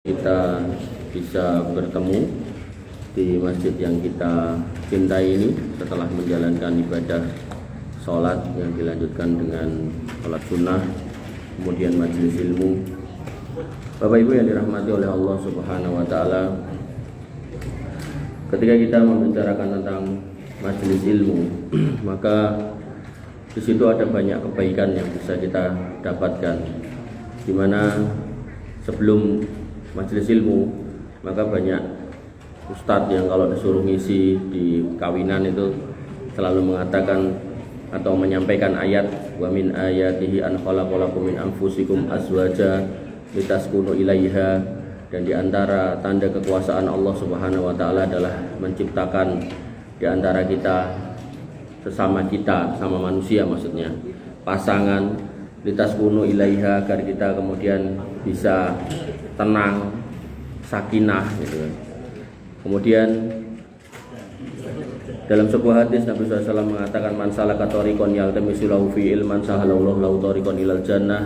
Kita bisa bertemu di masjid yang kita cintai ini setelah menjalankan ibadah sholat yang dilanjutkan dengan sholat sunnah, kemudian majelis ilmu. Bapak Ibu yang dirahmati oleh Allah Subhanahu wa Ta'ala, ketika kita membicarakan tentang majelis ilmu, maka di situ ada banyak kebaikan yang bisa kita dapatkan, di mana sebelum majelis ilmu maka banyak ustadz yang kalau disuruh ngisi di kawinan itu selalu mengatakan atau menyampaikan ayat wa min ayatihi an khalaqalakum min anfusikum azwaja litaskunu ilaiha, dan di antara tanda kekuasaan Allah Subhanahu wa Ta'ala adalah menciptakan di antara kita sesama kita, sama manusia maksudnya, pasangan, litaskunu ilaiha, agar kita kemudian bisa tenang, sakinah gitu. Kemudian dalam sebuah hadis Nabi SAW mengatakan man salaka thariqan yaltamisu lahu fi ilman sahalallahu lahu thariqan ilal jannah.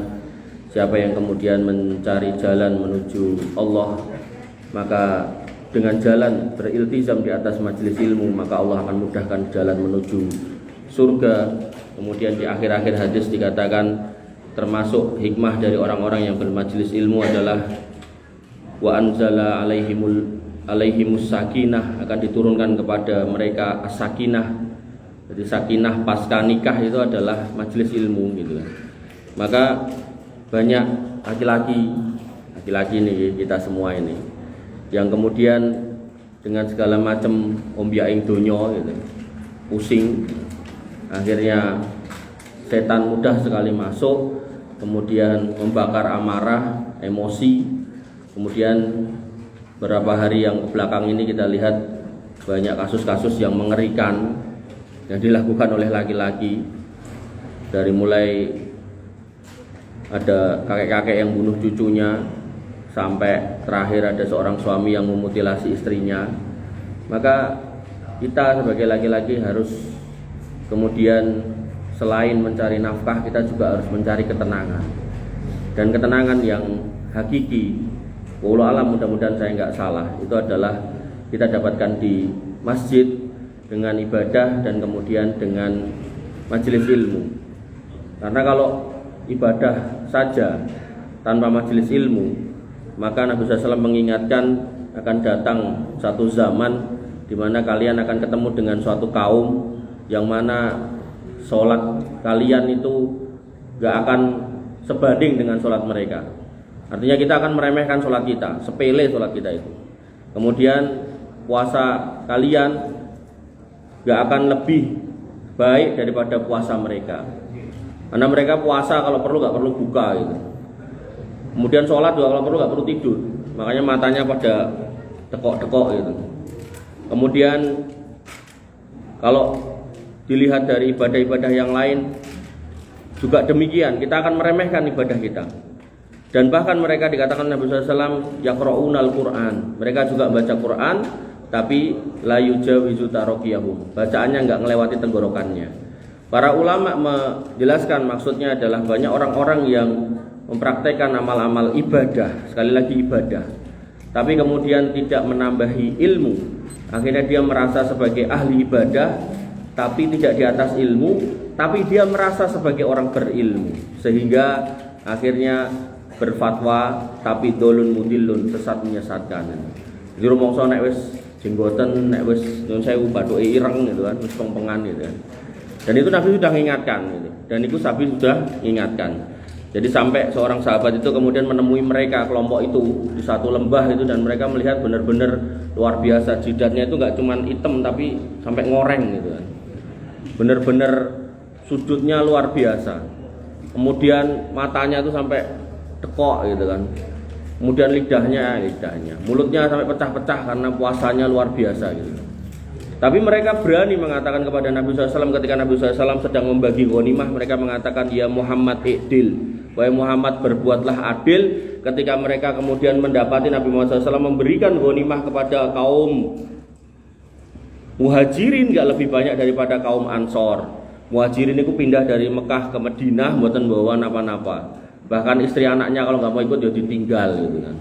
Siapa yang kemudian mencari jalan menuju Allah, maka dengan jalan beriltizam di atas majelis ilmu, maka Allah akan mudahkan jalan menuju surga. Kemudian di akhir-akhir hadis dikatakan termasuk hikmah dari orang-orang yang bermajelis ilmu adalah wa anzala alaihimus sakinah, akan diturunkan kepada mereka as-sakinah. Jadi sakinah pasca nikah itu adalah majelis ilmu gitu kan. Maka banyak laki-laki nih, kita semua ini yang kemudian dengan segala macam ombiaing donyo gitu, pusing, akhirnya setan mudah sekali masuk, kemudian membakar amarah, emosi. Kemudian beberapa hari yang belakang ini kita lihat banyak kasus-kasus yang mengerikan yang dilakukan oleh laki-laki, dari mulai ada kakek-kakek yang bunuh cucunya, sampai terakhir ada seorang suami yang memutilasi istrinya. Maka kita sebagai laki-laki harus kemudian selain mencari nafkah, kita juga harus mencari ketenangan, dan ketenangan yang hakiki, wallahu alam, mudah-mudahan saya nggak salah, itu adalah kita dapatkan di masjid dengan ibadah dan kemudian dengan majelis ilmu. Karena kalau ibadah saja tanpa majelis ilmu, maka Nabi SAW mengingatkan akan datang satu zaman di mana kalian akan ketemu dengan suatu kaum yang mana sholat kalian itu gak akan sebanding dengan sholat mereka. Artinya kita akan meremehkan sholat kita, sepele sholat kita itu. Kemudian puasa kalian gak akan lebih baik daripada puasa mereka, karena mereka puasa kalau perlu gak perlu buka gitu. Kemudian sholat juga kalau perlu gak perlu tidur, makanya matanya pada tekok-tekok gitu. Kemudian kalau dilihat dari ibadah-ibadah yang lain juga demikian, kita akan meremehkan ibadah kita. Dan bahkan mereka dikatakan Nabi SAW yaqra'unal Qur'an, mereka juga baca Quran, tapi la yujawizu taraqiyahum, bacaannya enggak melewati tenggorokannya. Para ulama menjelaskan maksudnya adalah banyak orang-orang yang mempraktekkan amal-amal ibadah, sekali lagi ibadah, tapi kemudian tidak menambahi ilmu. Akhirnya dia merasa sebagai ahli ibadah, tapi tidak di atas ilmu, tapi dia merasa sebagai orang berilmu, sehingga akhirnya berfatwa tapi dolun mudilun, sesat menyesatkan. Jadi rumangsa nek wis jenggoten, nek wis nyun sewu bathuke ireng gitu kan, wis pengpengan gitu kan. Dan itu Nabi sudah mengingatkan gitu. Dan itu Nabi sudah mengingatkan. Jadi sampai seorang sahabat itu kemudian menemui mereka, kelompok itu di satu lembah itu, dan mereka melihat benar-benar luar biasa, jidatnya itu enggak cuma hitam tapi sampai ngoreng gitu kan. Benar-benar sujudnya luar biasa. Kemudian matanya itu sampai tekok gitu kan. Kemudian lidahnya, mulutnya sampai pecah-pecah karena puasanya luar biasa gitu. Tapi mereka berani mengatakan kepada Nabi SAW ketika Nabi SAW sedang membagi ghanimah, mereka mengatakan ya Muhammad i'dil, wahai Muhammad berbuatlah adil. Ketika mereka kemudian mendapati Nabi Muhammad SAW memberikan ghanimah kepada kaum Muhajirin gak lebih banyak daripada kaum Ansor. Muhajirin itu pindah dari Mekah ke Madinah mboten bawa napa-napa. Bahkan istri anaknya kalau nggak mau ikut ya ditinggal gitu kan.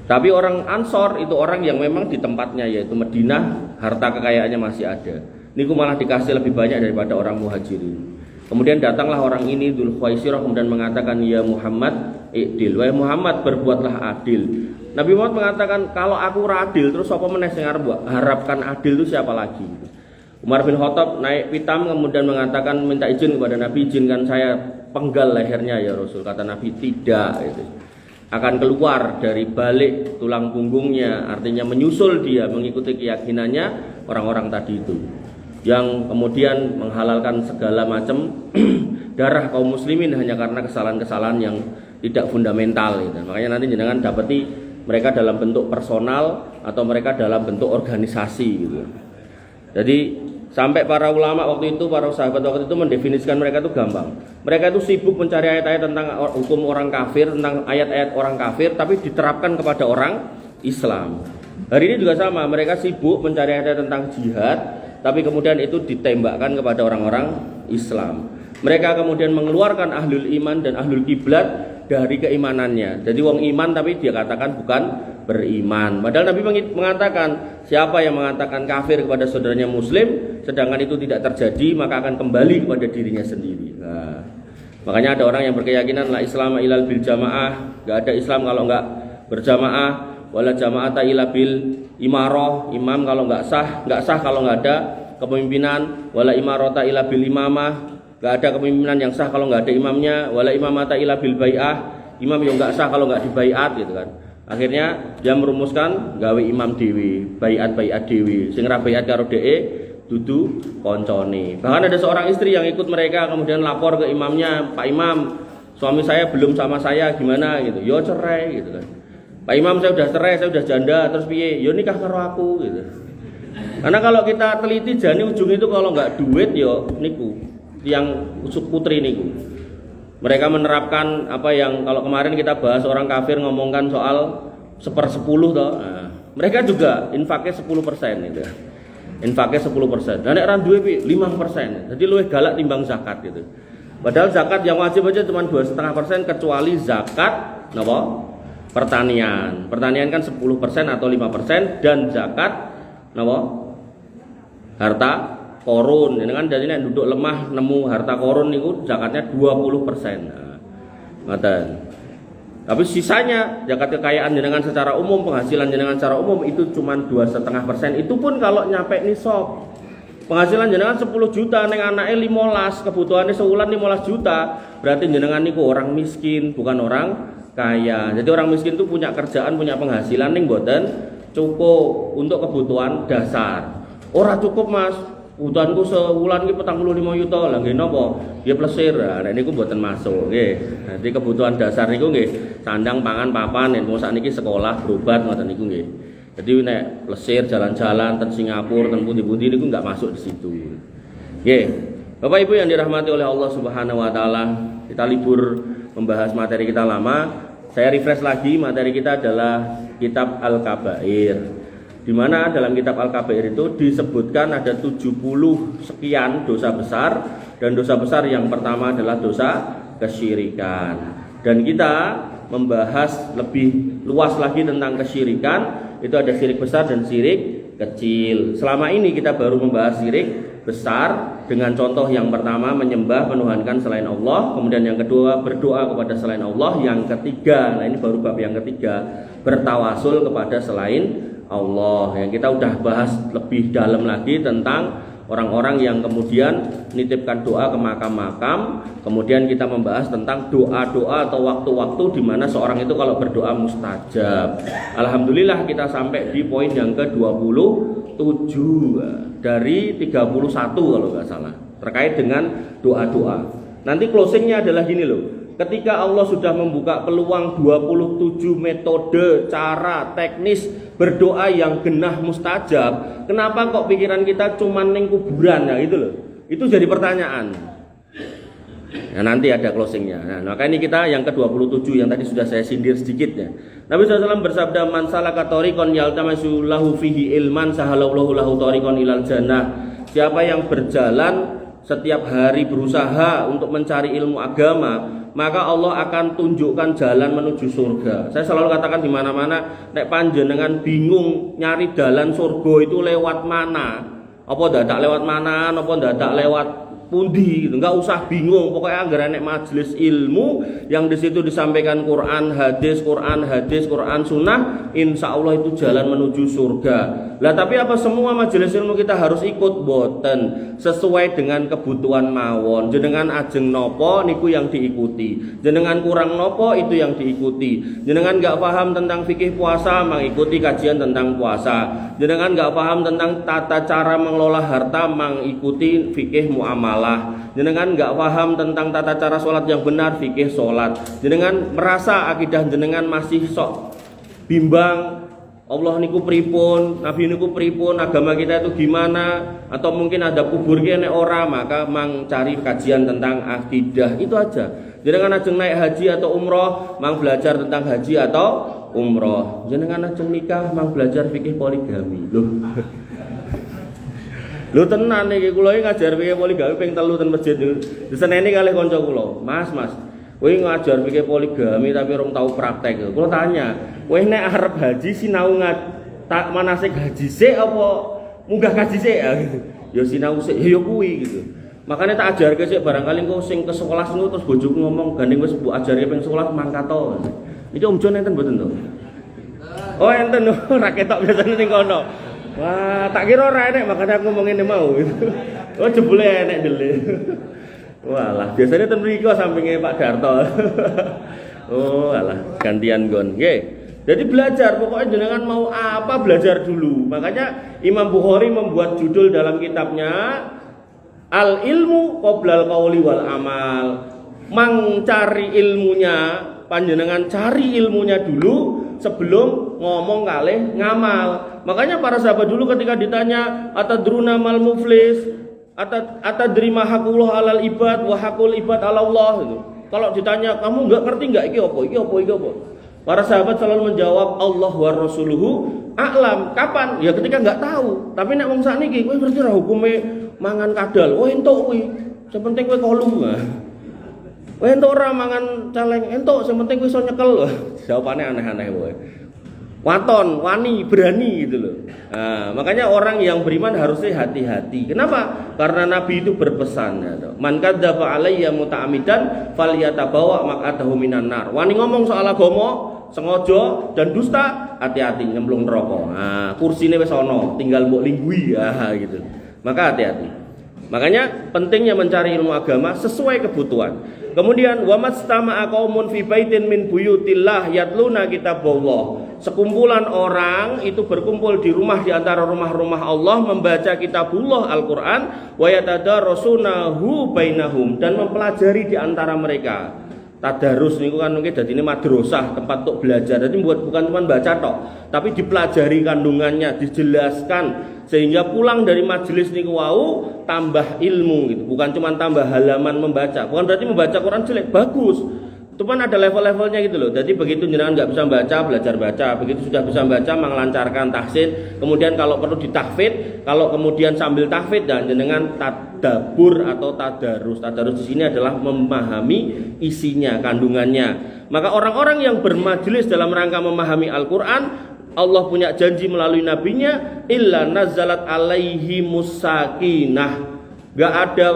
Tapi orang Ansor itu orang yang memang di tempatnya, yaitu Madinah, harta kekayaannya masih ada. Niku malah dikasih lebih banyak daripada orang Muhajirin. Kemudian datanglah orang ini Dzul Khuwaisirah kemudian mengatakan, ya Muhammad i'dil, wahai Muhammad berbuatlah adil. Nabi Muhammad mengatakan, kalau aku adil terus apa meneh sing harapkan adil itu siapa lagi? Umar bin Khattab naik pitam kemudian mengatakan, minta izin kepada Nabi, izinkan saya penggal lehernya ya Rasul. Kata Nabi, tidak, itu akan keluar dari balik tulang punggungnya, artinya menyusul dia mengikuti keyakinannya orang-orang tadi itu yang kemudian menghalalkan segala macam darah kaum muslimin hanya karena kesalahan-kesalahan yang tidak fundamental gitu. Makanya nanti jenengan dapati mereka dalam bentuk personal atau mereka dalam bentuk organisasi gitu. Jadi sampai para ulama waktu itu, para sahabat waktu itu mendefinisikan mereka itu gampang. Mereka itu sibuk mencari ayat-ayat tentang hukum orang kafir, tentang ayat-ayat orang kafir, tapi diterapkan kepada orang Islam. Hari ini juga sama, mereka sibuk mencari ayat-ayat tentang jihad, tapi kemudian itu ditembakkan kepada orang-orang Islam. Mereka kemudian mengeluarkan ahlul iman dan ahlul kiblat dari keimanannya. Jadi wong iman tapi dia katakan bukan beriman. Padahal Nabi mengatakan, siapa yang mengatakan kafir kepada saudaranya muslim sedangkan itu tidak terjadi, maka akan kembali kepada dirinya sendiri. Nah, makanya ada orang yang berkeyakinan la Islam ilal bil jamaah, enggak ada Islam kalau enggak berjamaah, wala jama'ata ila bil imarah, imam kalau enggak sah kalau enggak ada kepemimpinan, wala imarata ila bil imamah, enggak ada kepemimpinan yang sah kalau enggak ada imamnya, wala imamata ila bil bai'ah, imam yang enggak sah kalau enggak dibaiat gitu kan. Akhirnya dia merumuskan gawe imam dewi, baiat dewi, sing ra baiat karo dhek dudu koncone. Bahkan ada seorang istri yang ikut mereka kemudian lapor ke imamnya, Pak Imam, suami saya belum sama saya, gimana gitu. Yo cerai gitu kan. Pak Imam, saya udah cerai, saya udah janda, terus piye? Yo nikah karo aku gitu. Karena kalau kita teliti jani ujung itu kalau nggak duit yo niku yang usuk putri niku. Mereka menerapkan apa yang kalau kemarin kita bahas orang kafir ngomongkan soal 1/10 toh. Nah, mereka juga infaknya 10% itu. Infaknya 10%. Dan nek ra duwe 5%. Jadi luwih galak timbang zakat gitu. Padahal zakat yang wajib aja cuma 2,5% kecuali zakat napa? Pertanian. Pertanian kan 10% atau 5% dan zakat napa? Harta korun. Ini kan dari nek duduk lemah nemu harta korun niku zakatnya 20%. Nah, ngoten. Tapi sisanya zakat kekayaan jenengan secara umum, penghasilan jenengan secara umum itu cuma 2,5%. Itu pun kalau nyampe nisab. Penghasilan jenengan 10 juta, neng anake 15, kebutuhannya sebulan 15 juta. Berarti jenengan niku orang miskin, bukan orang kaya. Jadi orang miskin itu punya kerjaan, punya penghasilan ning mboten cukup untuk kebutuhan dasar. Ora cukup, Mas. Kebutuhanku sebulan ki 45 juta lah nggih napa? Nggih plesir. Nek niku mboten masuk nggih. Dadi kebutuhan dasar niku nggih sandang, pangan, papan, nek sakniki sekolah, berobat ngoten niku nggih. Jadi nek plesir jalan-jalan ten Singapura, ten pundi-pundi niku enggak masuk di situ. Nggih. Bapak Ibu yang dirahmati oleh Allah Subhanahu wa taala, kita libur membahas materi kita lama. Saya refresh lagi, materi kita adalah kitab Al-Kabair. Di mana dalam kitab Al-Kabair itu disebutkan ada 70 sekian dosa besar, dan dosa besar yang pertama adalah dosa kesyirikan. Dan kita membahas lebih luas lagi tentang kesyirikan, itu ada syirik besar dan syirik kecil. Selama ini kita baru membahas syirik besar dengan contoh yang pertama menyembah menuhankan selain Allah, kemudian yang kedua berdoa kepada selain Allah, yang ketiga, nah ini baru bab yang ketiga, bertawasul kepada selain Allah. Yang kita udah bahas lebih dalam lagi tentang orang-orang yang kemudian nitipkan doa ke makam-makam. Kemudian kita membahas tentang doa-doa atau waktu-waktu di mana seorang itu kalau berdoa mustajab. Alhamdulillah kita sampai di poin yang ke-27 dari 31 kalau nggak salah, terkait dengan doa-doa. Nanti closingnya adalah gini loh. Ketika Allah sudah membuka peluang 27 metode, cara, teknis berdoa yang genah mustajab, kenapa kok pikiran kita cuma ning kuburan ya gitu loh. Itu jadi pertanyaan. Nah, nanti ada closingnya. Nah, maka ini kita yang ke-27 yang tadi sudah saya sindir sedikit ya. Nabi SAW bersabda, "Man salaka tariqan yaltamisu lahu fihi ilman sahalallahu lahu tariqan ilal jannah." Siapa yang berjalan setiap hari berusaha untuk mencari ilmu agama, maka Allah akan tunjukkan jalan menuju surga. Saya selalu katakan di mana-mana, nek panjenengan bingung nyari jalan surga itu lewat mana, apa dadak lewat mana, apa dadak lewat pundi gitu. Enggak usah bingung, pokoknya anggaran nek majelis ilmu yang di situ disampaikan Quran, hadis, Quran, sunnah, insya Allah itu jalan menuju surga. Lah tapi apa semua majelis ilmu kita harus ikut? Boten, sesuai dengan kebutuhan mawon. Jenengan ajeng nopo niku yang diikuti, jenengan kurang nopo itu yang diikuti. Jenengan enggak paham tentang fikih puasa, mengikuti kajian tentang puasa. Jenengan enggak paham tentang tata cara mengelola harta, mengikuti fikih muamalah. Jenengan nggak paham tentang tata cara sholat yang benar, fikih sholat. Jenengan merasa akidah jenengan masih sok bimbang, Allah niku pripun, Nabi niku pripun, agama kita itu gimana, atau mungkin ada kubur kene ora, maka mang cari kajian tentang akidah. Itu aja. Jenengan ajeng naik haji atau umroh, mang belajar tentang haji atau umroh. Jenengan ajeng nikah, mang belajar fikih poligami. Loh. Lho tenan iki kula iki ngajar fikih poligami ping 3 ten masjid niku. Diseneni kalih kanca kula. Mas, kowe ngajar fikih poligami tapi rong tau praktek. Kula tanya, kowe nek arep haji sinau tak manasik haji sik apa munggah kaji sik ya gitu. Ya sinau sik, ya kuwi gitu. Makanya tak ajarke sik barangkali engko sing ke sekolah niku terus bojoku ngomong gandeng wis mbok ajari ping 11 mangkat to. Iki Om Jon enten mboten to? Oh enten ora ketok biasane ning kono. Wah, tak kira ora enek makanya aku ngomong ngene mau. Oh jebule enek dele. Walah, biasanya ten mriko sampinge Pak Darto. Oh, alah gantian gon. Nggih. Jadi belajar, pokoknya jenengan mau apa belajar dulu. Makanya Imam Bukhari membuat judul dalam kitabnya Al ilmu qoblal qauli wal amal. Mang cari ilmunya, panjenengan cari ilmunya dulu sebelum ngomong kalih ngamal. Makanya para sahabat dulu ketika ditanya atadruna mal muflis, atadri ma haqqullah alal ibad wa haqqul ibad ala Allah gitu. Kalau ditanya kamu enggak ngerti enggak iki apa? Iki apa? Para sahabat selalu menjawab Allah wa rasuluhu a'lam. Kapan? Ya ketika enggak tahu. Tapi nek wong sakniki kowe ngerti ra hukume mangan kadal. Oh entuk kuwi. Sing penting kowe kolu. Kowe entuk ora mangan celeng, entuk sing penting kowe iso nyekel. Jawabane aneh-aneh wae. Waton, wani, berani gitu loh. Nah, makanya orang yang beriman harusnya hati-hati. Kenapa? Karena Nabi itu berpesan, ya, man kadzdzaba alayya muta'ammidan falyatabawa maq'adahu minan nar. Wani ngomong soal agama sengaja dan dusta, hati-hati nyemplung neraka. Nah, kursine wis ana, tinggal mbok linggui gitu. Maka hati-hati. Makanya pentingnya mencari ilmu agama sesuai kebutuhan. Kemudian wa mastama'a qaumun fi baitin min buyutillah yatluna kitaballah. Sekumpulan orang itu berkumpul di rumah di antara rumah-rumah Allah membaca kitabullah Al-Qur'an wa yatadarasunahu bainahum dan mempelajari di antara mereka. Tadarus niku kan mungkin dadine madrasah, tempat untuk belajar. Jadi bukan cuma baca tok, tapi dipelajari kandungannya, dijelaskan sehingga pulang dari majelis niku wau tambah ilmu gitu. Bukan cuma tambah halaman membaca. Bukan berarti membaca Quran jelek, bagus. Itu kan ada level-levelnya gitu loh. Jadi begitu jenengan nggak bisa baca, belajar baca. Begitu sudah bisa baca, melancarkan tahsin. Kemudian kalau perlu ditahfidz, kalau kemudian sambil tahfidz dan jenengan tadabbur atau tadarus. Tadarus di sini adalah memahami isinya, kandungannya. Maka orang-orang yang bermajelis dalam rangka memahami Al-Qur'an, Allah punya janji melalui nabinya, illa nazzalat alaihi musakinah. Gak ada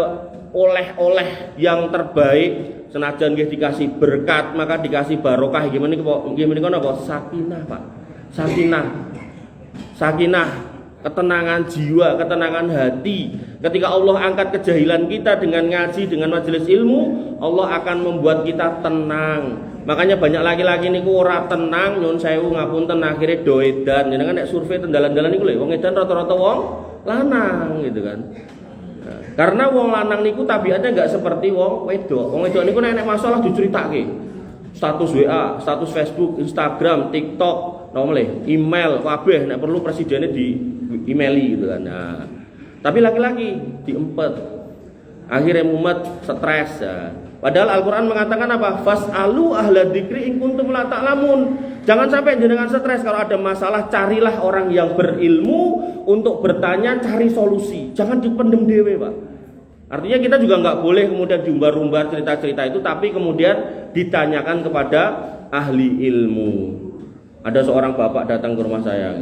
oleh-oleh yang terbaik. Senajan nggih dikasih berkat, maka dikasih barokah. Gimana kok sakinah, Pak. Sakinah, ketenangan jiwa, ketenangan hati. Ketika Allah angkat kejahilan kita dengan ngaji, dengan majelis ilmu, Allah akan membuat kita tenang. Makanya banyak laki-laki niku ora tenang, nyun sewu ngapunten akhire do edan. Jenengan nek survei tendalan-dalan niku lho, wong edan rata-rata wong lanang gitu kan. Karena wong lanang niku tabiatnya enggak seperti wong wedok. Wong wedok niku nek masalah diceritake. Status WA, status Facebook, Instagram, TikTok, nomle, email, kabeh nek perlu presidennya di emaili gitu kan. Nah, tapi laki-laki diempet. Akhirnya mumet, stres ya. Padahal Al-Qur'an mengatakan apa? Fas'alu ahla dzikri in kuntum la ta'lamun. Jangan sampai jenengan stres kalau ada masalah, carilah orang yang berilmu untuk bertanya, cari solusi. Jangan dipendem dewe, Pak. Artinya kita juga nggak boleh kemudian diumbar-umbar cerita-cerita itu, tapi kemudian ditanyakan kepada ahli ilmu. Ada seorang bapak datang ke rumah saya,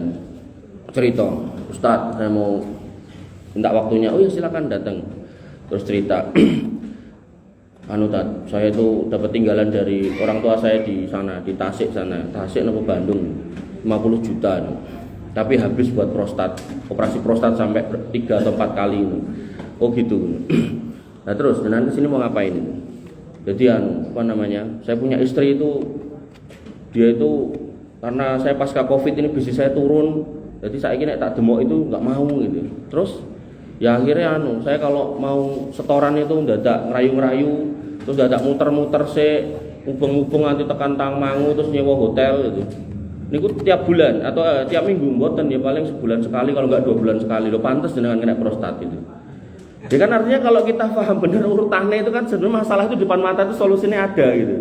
cerita, Ustadz saya mau minta waktunya. Oh ya silakan datang. Terus cerita, saya itu dapat tinggalan dari orang tua saya di sana, di Tasik sana, Tasik atau Bandung, 50 juta. Tapi habis buat prostat, operasi prostat sampai 3 atau 4 kali. Oh gitu. Nah terus dengan kesini mau ngapain itu? Jadi saya punya istri itu, dia itu karena saya pasca covid ini bisnis saya turun, jadi saya kira tak demok itu nggak mau gitu. Terus ya akhirnya saya kalau mau setoran itu dadak ngerayu-ngerayu, terus dadak muter-muter ubeng-ubeng nanti tekan Tangmangu terus nyewa hotel gitu. Niku tiap bulan atau tiap minggu mboten ya, paling sebulan sekali kalau nggak 2 bulan sekali. Lo pantas dengan kena prostat itu. Ya kan artinya kalau kita paham benar urutannya itu kan sebenarnya masalah itu depan mata itu solusinya ada gitu.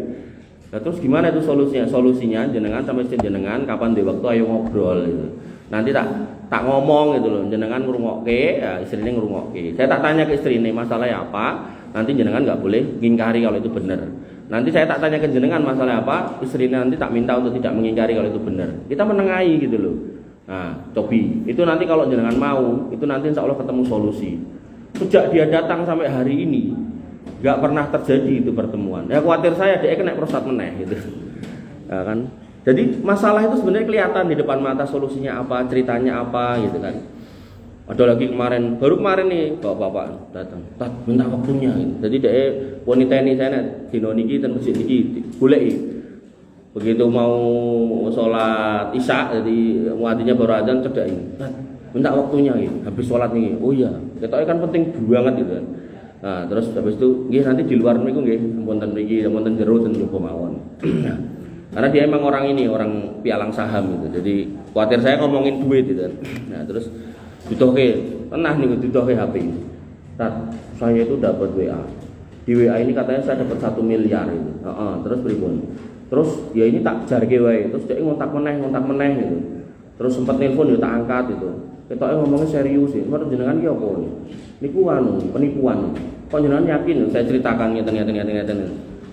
Nah terus gimana itu solusinya? Solusinya jenengan sama istri jenengan kapan di waktu ayo ngobrol gitu. Nanti tak ngomong gitu loh, jenengan ngrungokke, ya istrinya ngrungokke. Saya tak tanya ke istri ini masalahnya apa, nanti jenengan nggak boleh ngingkari kalau itu benar. Nanti saya tak tanya ke jenengan masalah apa, istrinya nanti tak minta untuk tidak mengingkari kalau itu benar. Kita menengahi gitu loh. Nah, cobi itu nanti kalau jenengan mau, itu nanti insya Allah ketemu solusi. Sejak dia datang sampai hari ini nggak pernah terjadi itu pertemuan. Ya khawatir saya dia kena prostat meneh gitu. Ya kan? Jadi masalah itu sebenarnya kelihatan di depan mata, solusinya apa, ceritanya apa gitu kan. Ada lagi baru kemarin nih bapak-bapak datang, "Tat, minta waktunya." Gitu. Jadi dia wanita ini saya dino niki dan masjid niki goleki. Begitu mau sholat Isya, jadi muadzzinnya baru adzan cedaki. "Tat, minta waktunya gitu. Habis sholat nih." "Oh iya, ketoknya kan penting banget gitu kan." Nah, terus habis itu nggih nanti di luar niku nggih, wonten mriki, wonten jero ten nyoba mawon. Karena dia emang orang pialang saham gitu. Jadi khawatir saya ngomongin duit gitu kan. Nah, terus ditoke, tenah nih ditoke HP. Tat, saya itu dapat WA. Di WA ini katanya saya dapat 1 miliar itu. Terus pripun? Terus ya ini tak jarke wae. Terus dia ngontak meneh gitu. Terus sempat nelpon ya tak angkat itu. Ketoke ngomongnya serius sih. Menurut jenengan ki apa nih? Niku penipuan. Kok jenengan yakin? Saya ceritakan ngeten.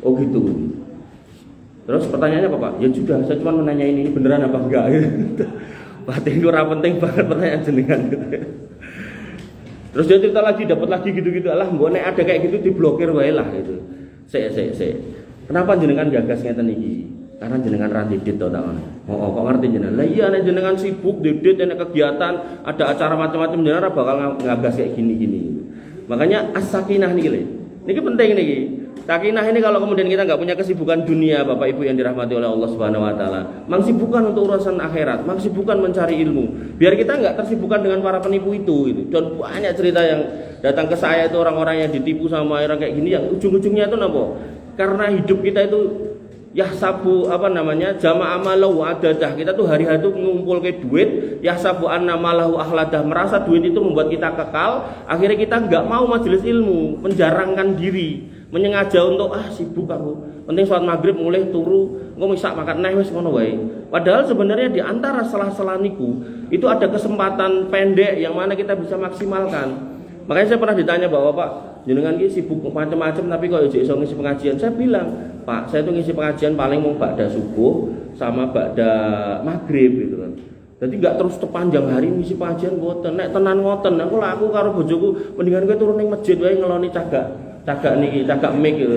Oh gitu. Terus pertanyaannya apa Pak? Ya sudah, saya cuma menanya ini beneran apa enggak gitu. Berarti itu penting banget pertanyaan jenengan gitu. Terus dia cerita lagi, dapat lagi gitu-gitu. Alah, mbok nek ada kayak gitu diblokir wae lah gitu. Sik. Kenapa jenengan gagas ngeten iki? Karena jenengan ra didit to tak ngono. Oh, kok ngerti jenengan? Lah iya nek jenengan sibuk didit nek kegiatan, ada acara macam-macam jenengan bakal ngagas kayak gini-gini. Makanya as-sakinah niki lho. Niki penting niki. Sakinah ini kalau kemudian kita nggak punya kesibukan dunia, Bapak Ibu yang dirahmati oleh Allah Subhanahu Wa Taala, mangsibukkan untuk urusan akhirat, mangsibukkan mencari ilmu. Biar kita nggak tersibukkan dengan para penipu itu. Dan banyak cerita yang datang ke saya itu orang-orang yang ditipu sama orang kayak gini, yang ujung-ujungnya itu apa? Karena hidup kita itu jama'a malahu adadah. Kita tuh hari-hari tuh ngumpul ke duit, yahsabu anna malahu ahladah, merasa duit itu membuat kita kekal. Akhirnya kita nggak mau majelis ilmu, menjarangkan diri, menyengaja untuk sibuk aku. Penting sholat maghrib mulai turu, engko misak makan neh wis ngono wae. Padahal sebenarnya di antara sela-sela niku itu ada kesempatan pendek yang mana kita bisa maksimalkan. Makanya saya pernah ditanya bahwa Pak, jenengan ki sibuk macam-macam tapi kok iso ngisi pengajian. Saya bilang, "Pak, saya tuh ngisi pengajian paling mau ba'da subuh sama ba'da maghrib gitu kan. Jadi enggak terus sepanjang hari ngisi pengajian mboten. Nek tenan ngoten, aku karo bojoku mendingan kowe turun ning masjid wae ngeloni cagak mic gitu.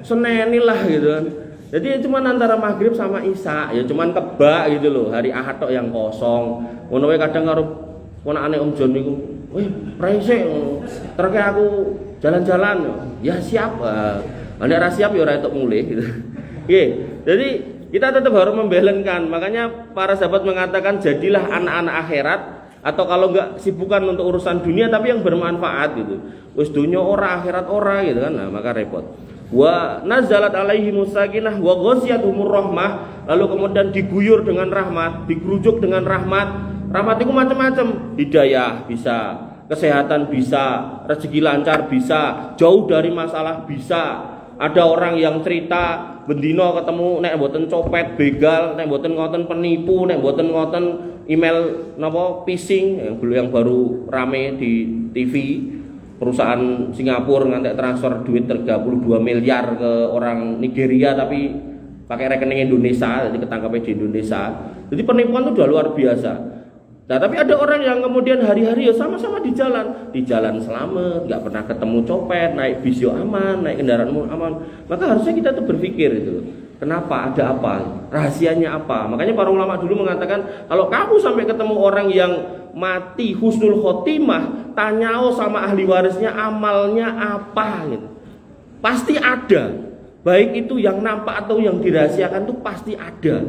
Seneni lah gitu kan. Jadi cuma antara maghrib sama isya, ya cuman kebak gitu loh. Hari Ahad tok yang kosong. Ngono wae kadang karo ponakane Om Jon niku, "Weh, praise terke aku jalan-jalan." Ya siap. Nek ra siap ya ora entuk mulih gitu. Nggih. Jadi kita tetap harus membalancekan. Makanya para sahabat mengatakan jadilah anak-anak akhirat, atau kalau enggak sibukan untuk urusan dunia tapi yang bermanfaat gitu. Wis dunya ora akhirat ora gitu kan. Nah, maka repot. Wa nazalat alaihimus sakinah wa ghasyiyatuhumur rahmah, lalu kemudian diguyur dengan rahmat, digerujuk dengan rahmat. Rahmat itu macam-macam, hidayah bisa, kesehatan bisa, rezeki lancar bisa, jauh dari masalah bisa. Ada orang yang cerita bendino ketemu nek mboten copet begal, nek mboten ngoten penipu, nek mboten ngoten email phishing yang baru rame di TV. perusahaan Singapura ngantek transfer duit 32 miliar ke orang Nigeria tapi pakai rekening Indonesia, jadi ketangkapnya di Indonesia. Jadi penipuan itu udah luar biasa. Nah, tapi ada orang yang kemudian hari-hari ya sama-sama di jalan selamat, nggak pernah ketemu copet, naik bis yo aman, naik kendaraan umum aman. Maka harusnya kita tuh berpikir itu, kenapa, ada apa, rahasianya apa? Makanya para ulama dulu mengatakan, kalau kamu sampai ketemu orang yang mati husnul khotimah, tanyao sama ahli warisnya amalnya apa gitu. Pasti ada. Baik itu yang nampak atau yang dirahasiakan tuh pasti ada.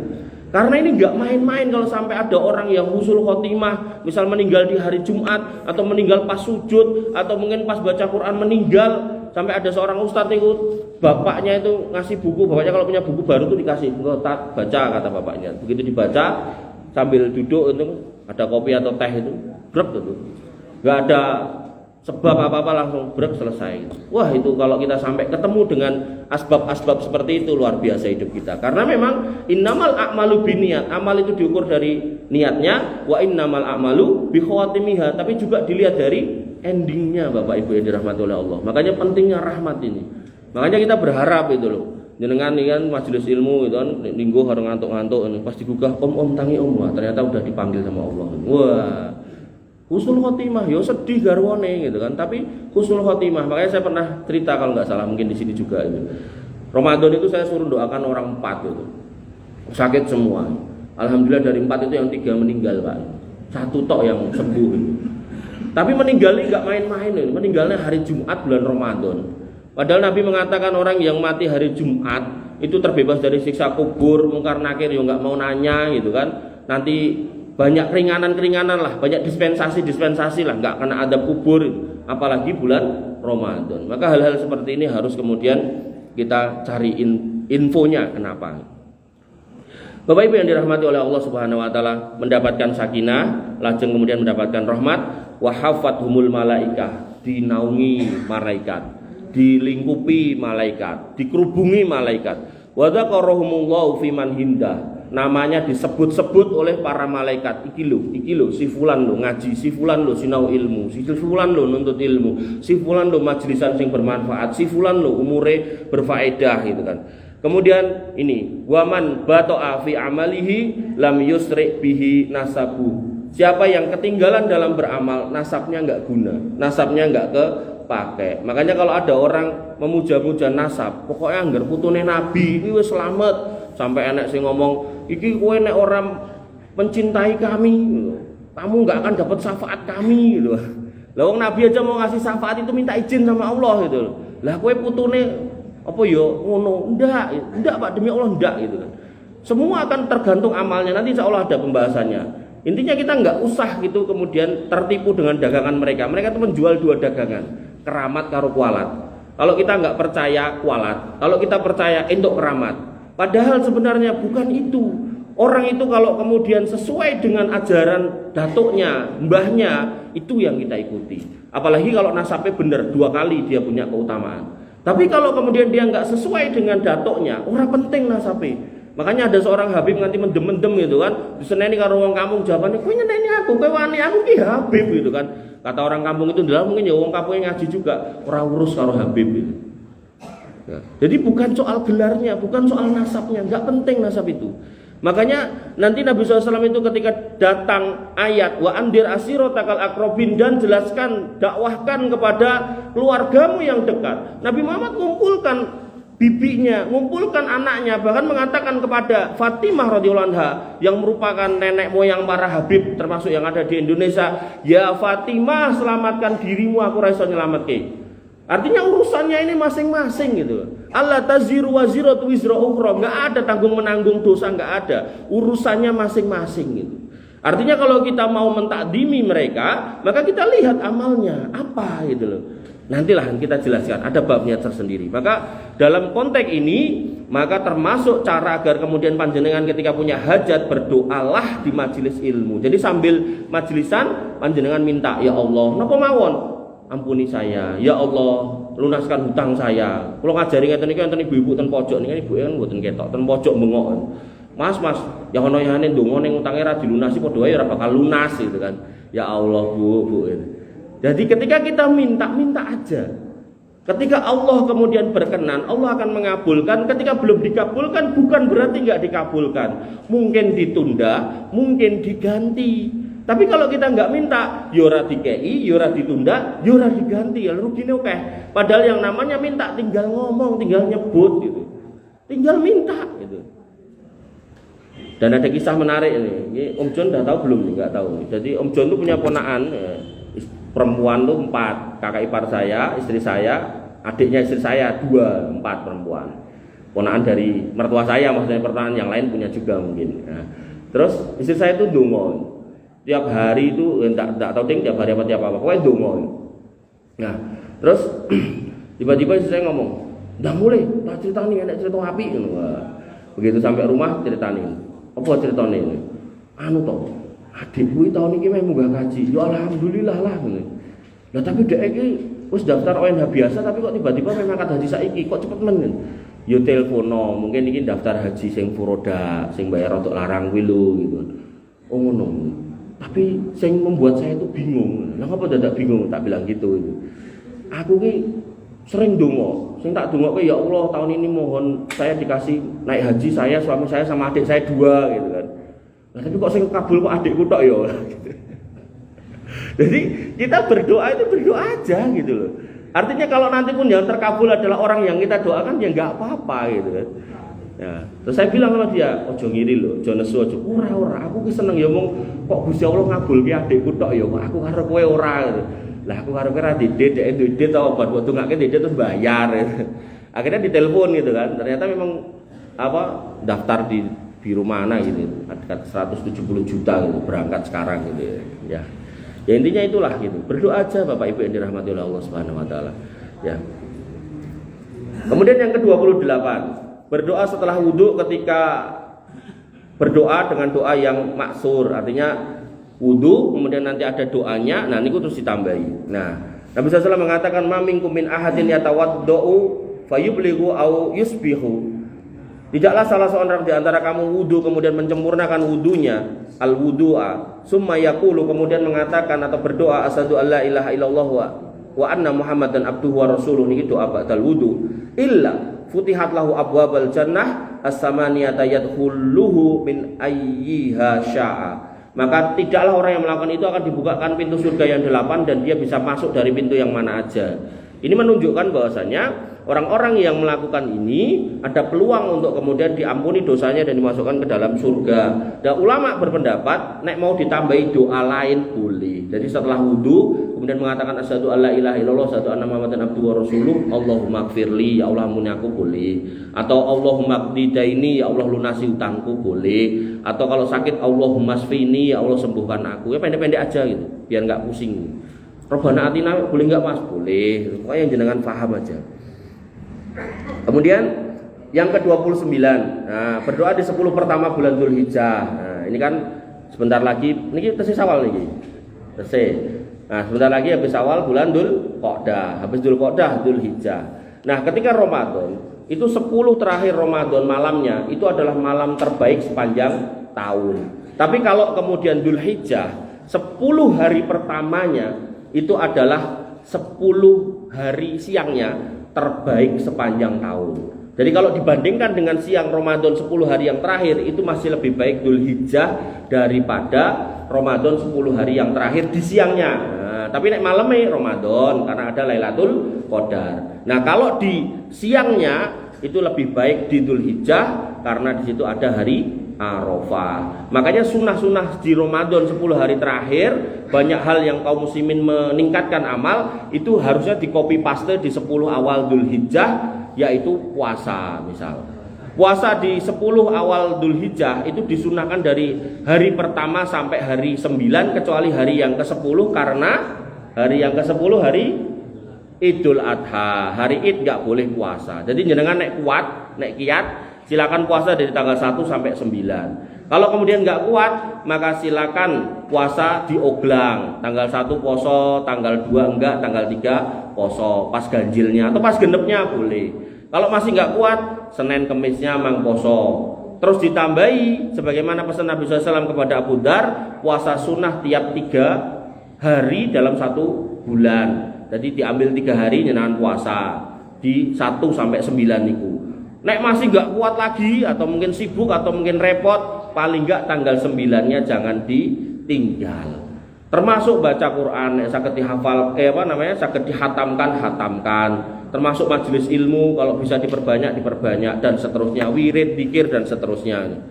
Karena ini nggak main-main kalau sampai ada orang yang husnul khotimah, misal meninggal di hari Jumat atau meninggal pas sujud atau mungkin pas baca Quran meninggal, sampai ada seorang ustadz itu bapaknya itu ngasih buku, bapaknya kalau punya buku baru tuh dikasih, baca kata bapaknya. Begitu dibaca sambil duduk itu ada kopi atau teh itu, brek itu, nggak ada sebab apa-apa langsung brek selesai. Wah itu kalau kita sampai ketemu dengan asbab-asbab seperti itu luar biasa hidup kita. Karena memang innamal a'malu binniat, amal itu diukur dari niatnya, wa innamal a'malu bikhawatimiha, tapi juga dilihat dari endingnya Bapak Ibu yang dirahmati oleh Allah. Makanya pentingnya rahmat ini. Makanya kita berharap itu loh. Jenengan ini kan majelis ilmu itu kan linggo harus ngantuk-ngantuk ini pas digugah om tangi om, wah ternyata udah dipanggil sama Allah. Wah husnul khotimah, yo sedih garwane gitu kan. Tapi husnul khotimah, makanya saya pernah cerita kalau nggak salah mungkin di sini juga itu. Ramadan itu saya suruh doakan orang 4 itu. Sakit semua. Alhamdulillah dari 4 itu yang 3 meninggal, Pak. 1 tok yang sembuh itu. Tapi meninggalnya nggak main-main itu. Meninggalnya hari Jumat bulan Ramadan. Padahal Nabi mengatakan orang yang mati hari Jumat itu terbebas dari siksa kubur, mungkar nakir yo nggak mau nanya gitu kan. Nanti banyak keringanan lah, banyak dispensasi lah, nggak kena adab kubur, apalagi bulan Ramadan. Maka hal-hal seperti ini harus kemudian kita cari infonya kenapa. Bapak Ibu yang dirahmati oleh Allah Subhanahu Wa Taala, mendapatkan sakinah, lajeng kemudian mendapatkan rahmat, wahafathumul malaikah, dinaungi malaikat, dilingkupi malaikat, dikerubungi malaikat, wadzakarahumullahu fiman hindah. Namanya disebut-sebut oleh para malaikat. Iki lo, si fulan lo ngaji, si fulan lo sinau ilmu, si fulan lo nuntut ilmu, si fulan lo majlisan sing bermanfaat, si fulan lo umure berfaedah gitu kan. Kemudian ini, waman bato'a fi amalihi lam yusri bihi nasabu. Siapa yang ketinggalan dalam beramal, nasabnya enggak guna, nasabnya enggak kepakai. Makanya kalau ada orang memuja-muja nasab, pokoknya anggar putune nabi iki wis selamat. Sampai enek sing ngomong, iki kowe nek orang mencintai kami gitu. Kamu enggak akan dapat syafaat kami gitu. Lah wong Nabi aja mau ngasih syafaat itu minta izin sama Allah gitu. Lah kowe putune apa ya ngono? Enggak Pak, demi Allah enggak gitu kan. Semua akan tergantung amalnya. Nanti insya Allah ada pembahasannya. Intinya kita enggak usah gitu kemudian tertipu dengan dagangan mereka. Mereka itu menjual 2 dagangan, keramat karo kualat. Kalau kita enggak percaya kualat, kalau kita percaya entuk keramat. Padahal sebenarnya bukan itu. Orang itu kalau kemudian sesuai dengan ajaran datuknya, mbahnya, itu yang kita ikuti. Apalagi kalau nasabnya benar 2 kali dia punya keutamaan. Tapi kalau kemudian dia nggak sesuai dengan datuknya, orang penting nasabnya. Makanya ada seorang Habib nganti mendem-mendem gitu kan. Diseneni karo wong kampung jawabannya, kowe nyeneni aku, kowe wani aku ki Habib gitu kan. Kata orang kampung itu adalah mungkin ya wong kampungnya ngaji juga, ora urus karo Habib gitu. Ya. Jadi bukan soal gelarnya, bukan soal nasabnya, nggak penting nasab itu. Makanya nanti Nabi SAW itu ketika datang ayat wa andir asirotakal akrobin dan jelaskan, dakwahkan kepada keluargamu yang dekat. Nabi Muhammad ngumpulkan bibinya, ngumpulkan anaknya, bahkan mengatakan kepada Fatimah radhiyallahu anha yang merupakan nenek moyang para Habib termasuk yang ada di Indonesia, ya Fatimah selamatkan dirimu, aku ra iso nyelametke. Artinya urusannya ini masing-masing gitu. Allah taziru waziratu wizra ukhra, enggak ada tanggung menanggung dosa, enggak ada. Urusannya masing-masing gitu. Artinya kalau kita mau mentakdimi mereka, maka kita lihat amalnya apa gitu loh. Nantilah kita jelaskan, ada babnya tersendiri. Maka dalam konteks ini, maka termasuk cara agar kemudian panjenengan ketika punya hajat berdoalah di majelis ilmu. Jadi sambil majlisan panjenengan minta, ya Allah, napa mawon? Ampuni saya, ya Allah, lunaskan hutang saya. Kalau ngajari ngeten iki enten ibu-ibu ten pojok niki ibu kan mboten ketok, ten pojok bengok. Mas, ya ono yane ndonga ning utange ra dilunasi padha wae ora bakal lunas gitu kan. Ya Allah, Bu. Jadi ketika kita minta aja. Ketika Allah kemudian berkenan, Allah akan mengabulkan. Ketika belum dikabulkan, bukan berarti nggak dikabulkan. Mungkin ditunda, mungkin diganti. Tapi kalau kita nggak minta, yora dikei, yora ditunda, yora diganti, rugine oke. Padahal yang namanya minta tinggal ngomong, tinggal nyebut gitu, tinggal minta gitu. Dan ada kisah menarik ini Om John udah tahu belum? Nggak tahu. Jadi Om John itu punya ponakan perempuan tuh 4, kakak ipar saya, istri saya, adiknya istri saya 2, 4 perempuan. Ponakan dari mertua saya, maksudnya pertanyaan yang lain punya juga mungkin. Nah, terus istri saya itu dongo. Tiap hari itu enggak tahu ding tiap hari apa tiap apa, pokoknya dongo. Nah, terus tiba-tiba istri saya ngomong, "Udah mulai, tak cerita nih, enak cerita api." Begitu sampai rumah ceritanin. Apa ceritanya ini? Anu toh, adikku tahun ini memang munggah kaji. Ya alhamdulillah lah. Lah tapi dek iki wis daftar ONH biasa tapi kok tiba-tiba memang haji saiki kok cepet men. Ya telepono, mungkin iki daftar haji sing furoda, sing bayar untuk larang kuwi lho gitu. Oh ngono. Tapi sing membuat saya itu bingung. Lah ngapa dadak bingung? Tak bilang gitu itu. Aku ki sering dongo. Sing tak dongoke ya Allah tahun ini mohon saya dikasih naik haji saya, suami saya sama adik saya 2 gitu kan. Nah, tapi kok sing kabul kok adikku tok ya. Jadi kita berdoa itu berdoa aja gitu loh. Artinya kalau nanti pun yang terkabul adalah orang yang kita doakan ya enggak apa-apa gitu kan. Ya, terus saya bilang sama dia, ojo ngiri lho, ojo nesu ojo. Ora, aku ki seneng ya mong kok Gusti Allah ngabulke adikku tok ya, kok aku karo kowe ora gitu. Lah aku karo kira didit tau buat tungake didit terus bayar. Akhirnya ditelepon gitu kan. Ternyata memang daftar di biru mana gitu. Ada 170 juta gitu berangkat sekarang gitu ya. Ya intinya itulah gitu. Berdoa aja Bapak Ibu yang dirahmati oleh Allah Subhanahu wa taala. Ya. Kemudian yang ke-28, berdoa setelah wudhu ketika berdoa dengan doa yang maksur, artinya wudu, kemudian nanti ada doanya, nah ini terus ditambahi. Nah, Nabi SAW mengatakan, "Ma minkum min ahadin yatawaddau fayublighu au yusbihu." Tidaklah salah seorang di antara kamu wudu kemudian menyempurnakan wudunya, al-wudu'a, summa yaqulu, kemudian mengatakan atau berdoa, asyhadu alla ilaha illallah wa anna muhammadan abduhu wa rasuluh, niki doa ba'dal wudu, illa futihat lahu abwabal jannah as-samaniyata yadkhuluhu min ayyiha sya'a. Maka tidaklah orang yang melakukan itu akan dibukakan pintu surga yang 8 dan dia bisa masuk dari pintu yang mana aja. Ini menunjukkan bahwasanya orang-orang yang melakukan ini ada peluang untuk kemudian diampuni dosanya dan dimasukkan ke dalam surga. Dan ulama berpendapat nek mau ditambahi doa lain boleh. Jadi setelah wudu kemudian mengatakan asyhadu alla ilaha illallah, asyhadu anna muhammadan abduhu wa rasuluh, Allahumma gfirli, ya Allah ampuni aku boleh. Atau Allahumma qdi daini, ya Allah lunasi utangku boleh. Atau kalau sakit Allahumma shfini, ya Allah sembuhkan aku. Ya pendek-pendek aja gitu, biar enggak pusing. Robbana atina boleh enggak Mas? Boleh. Pokoknya yang jenengan paham aja. Kemudian yang ke-29, nah, berdoa di 10 pertama bulan Dzulhijjah. Nah, ini kan sebentar lagi, ini tesis awal nih. Tesis. Nah, sebentar lagi habis awal bulan Dzulqa'dah, habis Dzulqa'dah Dzulhijjah. Nah, ketika Ramadan, itu 10 terakhir Ramadan malamnya itu adalah malam terbaik sepanjang tahun. Tapi kalau kemudian Dzulhijjah, 10 hari pertamanya itu adalah 10 hari siangnya terbaik sepanjang tahun. Jadi kalau dibandingkan dengan siang Ramadan 10 hari yang terakhir, itu masih lebih baik Dzulhijjah daripada Ramadan 10 hari yang terakhir di siangnya. Nah, tapi nek malamnya Ramadan karena ada Lailatul Qadar. Nah, kalau di siangnya itu lebih baik di Dzulhijjah karena di situ ada hari Arafah. Makanya sunnah-sunnah di Ramadan 10 hari terakhir, banyak hal yang kaum muslimin meningkatkan amal itu harusnya di copy paste di 10 awal Dzulhijjah, yaitu puasa. Misal puasa di 10 awal Dzulhijjah itu disunahkan dari hari pertama sampai hari 9 kecuali hari yang ke-10, karena hari yang ke-10 hari Idul Adha, hari Id nggak boleh puasa. Jadi jenengan nek kuat, nek kiat, silakan puasa dari tanggal 1 sampai 9. Kalau kemudian nggak kuat, maka silakan puasa di oglang. Tanggal 1 poso, tanggal 2 enggak, tanggal 3 poso, pas ganjilnya atau pas genepnya boleh. Kalau masih nggak kuat, Senin Kemisnya mang poso. Terus ditambahi sebagaimana pesan Nabi SAW kepada Abu Dar, puasa sunnah tiap 3 hari dalam 1 bulan. Jadi diambil 3 hari nyenengan puasa di 1 sampai 9 niku. Nek masih nggak kuat lagi atau mungkin sibuk atau mungkin repot, paling nggak tanggal 9-nya jangan ditinggal. Termasuk baca Quran, saged dihafal, saged hatamkan. Termasuk majelis ilmu kalau bisa diperbanyak dan seterusnya, wirid, zikir dan seterusnya.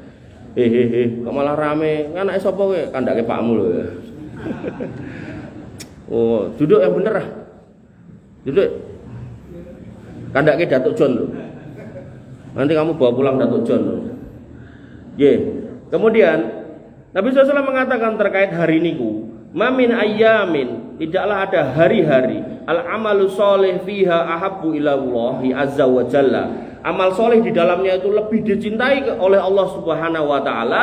Kok malah rame? Anake sapa kowe? Kandake pakmu lho. Oh, duduk yang bener ah. Duduk. Kandake Datuk John lho. Nanti kamu bawa pulang Datuk John lho. Kemudian Nabi SAW mengatakan terkait hari niku, mamin ayyamin, tidaklah ada hari-hari al-amalu sholih fiha ahabbu ila Allahi azza wa jalla. Amal soleh di dalamnya itu lebih dicintai oleh Allah Subhanahu wa taala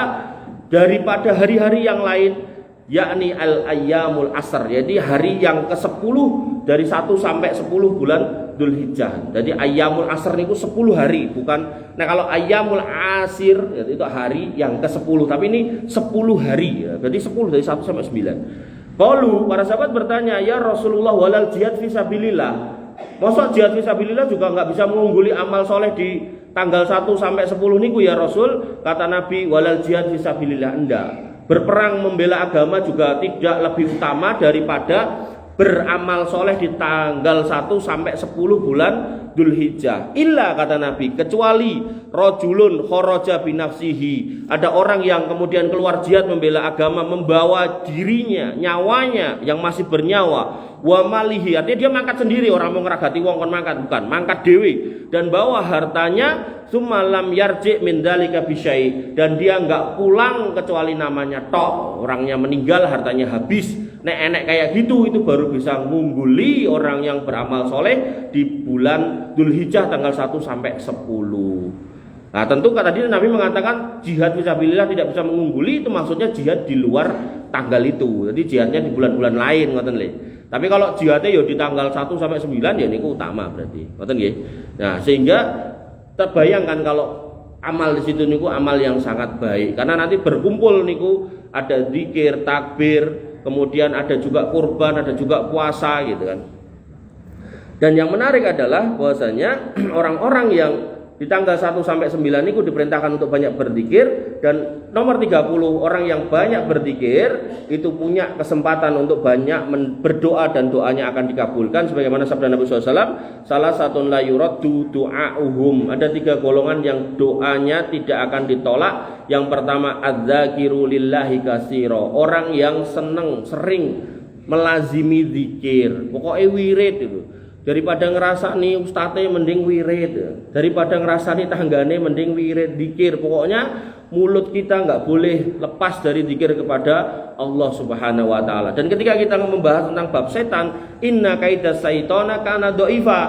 daripada hari-hari yang lain, yakni al-ayyamul asr. Jadi hari yang ke-10 dari 1 sampai 10 bulan Dzulhijjah. Jadi ayyamul asr niku 10 hari, bukan. Nah, kalau ayyamul asir itu hari yang ke-10, tapi ini 10 hari ya. Jadi 10 dari 1 sampai 9. Qalu, para sahabat bertanya, "Ya Rasulullah, walal jihad fisabilillah." Masa jihad fisabilillah juga nggak bisa mengungguli amal soleh di tanggal 1 sampai 10 niku ya Rasul? Kata Nabi, walal jihad fisabilillah, enggak. Berperang membela agama juga tidak lebih utama daripada beramal soleh di tanggal 1 sampai 10 bulan Dzulhijjah. Illa, kata Nabi, kecuali rajulun kharaja binafsihi, ada orang yang kemudian keluar jihad membela agama, membawa dirinya, nyawanya yang masih bernyawa, wa malihi, artinya dia mangkat sendiri, orang mau ngeragati wong kon mangkat, bukan, mangkat dewe, dan bawa hartanya, sumalam yarji min dzalika bisyai, dan dia enggak pulang kecuali namanya tok, orangnya meninggal, hartanya habis. Nek enek kayak gitu, itu baru bisa ngungguli orang yang beramal soleh di bulan Dzulhijjah tanggal 1 sampai 10. Nah, tentu kata dia Nabi mengatakan jihad fisabilillah tidak bisa mengungguli, itu maksudnya jihad di luar tanggal itu. Jadi jihadnya di bulan-bulan lain, ngoten lho. Tapi kalau jihadnya ya di tanggal 1 sampai 9 ya niku utama berarti. Ngoten nggih. Nah, sehingga terbayangkan kalau amal di situ niku amal yang sangat baik, karena nanti berkumpul niku ada zikir, takbir, kemudian ada juga kurban, ada juga puasa gitu kan. Dan yang menarik adalah bahwasanya orang-orang yang di tanggal 1 sampai 9 itu diperintahkan untuk banyak berzikir, dan nomor 30 orang yang banyak berzikir itu punya kesempatan untuk banyak berdoa dan doanya akan dikabulkan sebagaimana sabda Nabi SAW, salah satu la yuraddu du'auhum, ada 3 golongan yang doanya tidak akan ditolak. Yang pertama adzakiru lillahi katsira, orang yang sering melazimi zikir, pokoknya wirid itu. Daripada ngerasani ustadznya mending wirid, daripada ngerasani tanggane mending wirid zikir. Pokoknya mulut kita nggak boleh lepas dari zikir kepada Allah Subhanahu wa taala. Dan ketika kita membahas tentang bab setan, inna kaidas syaitana kana dhaifa,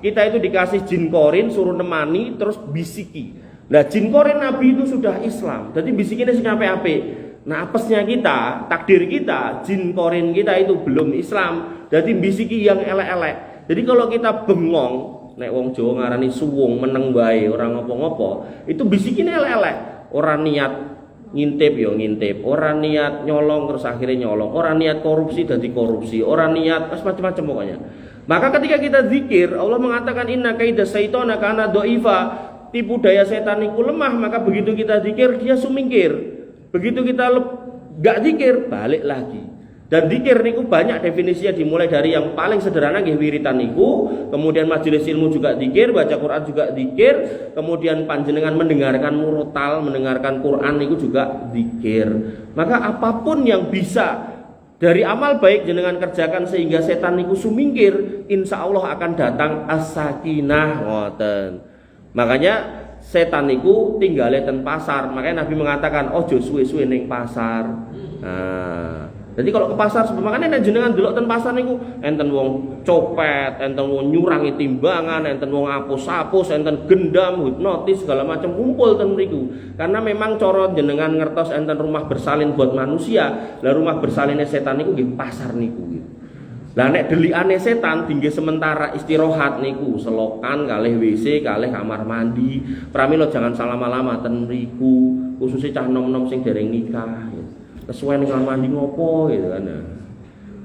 kita itu dikasih jin korin suruh nemani terus bisiki. Nah, jin korin Nabi itu sudah Islam, jadi bisikinnya sing apik-apik. Nah, apesnya kita, takdir kita, jin korin kita itu belum Islam, jadi bisiki yang elek-elek. Jadi kalau kita bengong, nek wong Jawa ngarani suwung, meneng bae, orang ngopo-ngopo, itu bisikinnya elek-elek. Orang niat ngintip ya ngintip, orang niat nyolong terus akhirnya nyolong, orang niat korupsi jadi korupsi, orang niat macam-macam pokoknya. Maka ketika kita zikir, Allah mengatakan inna kaidas syaitana kana dhaifa, tipu daya setan itu lemah, maka begitu kita zikir dia sumingkir. Begitu kita enggak zikir, balik lagi. Dan zikir niku banyak definisinya, dimulai dari yang paling sederhana nggih wiritan niku, kemudian majelis ilmu juga zikir, baca Quran juga zikir, kemudian panjenengan mendengarkan murotal, mendengarkan Quran niku juga zikir. Maka apapun yang bisa dari amal baik jenengan kerjakan sehingga setan niku sumingkir, insya Allah akan datang as-sakinah ngoten. Makanya setan niku tinggale ten pasar. Makanya Nabi mengatakan ojo suwe-suwe ning pasar. Nah, jadi kalau ke pasar makanya nek jenengan delok ten pasar niku enten wong copet, enten wong nyurangi timbangan, enten wong apus-apus, enten gendam, hipnotis segala macam kumpul ten mriku. Karena memang cara jenengan ngertos enten rumah bersalin buat manusia, lah rumah bersalinnya setan niku nggih pasar niku gitu. Lah nek delikane setan tinggi sementara istirahat niku selokan kalih WC kalih kamar mandi. Pramila jangan salah lama ten mriku, khususnya cah nom-nom sing dereng nikah gitu. Kesuwen ning kamar mandi ngopo gitu kan.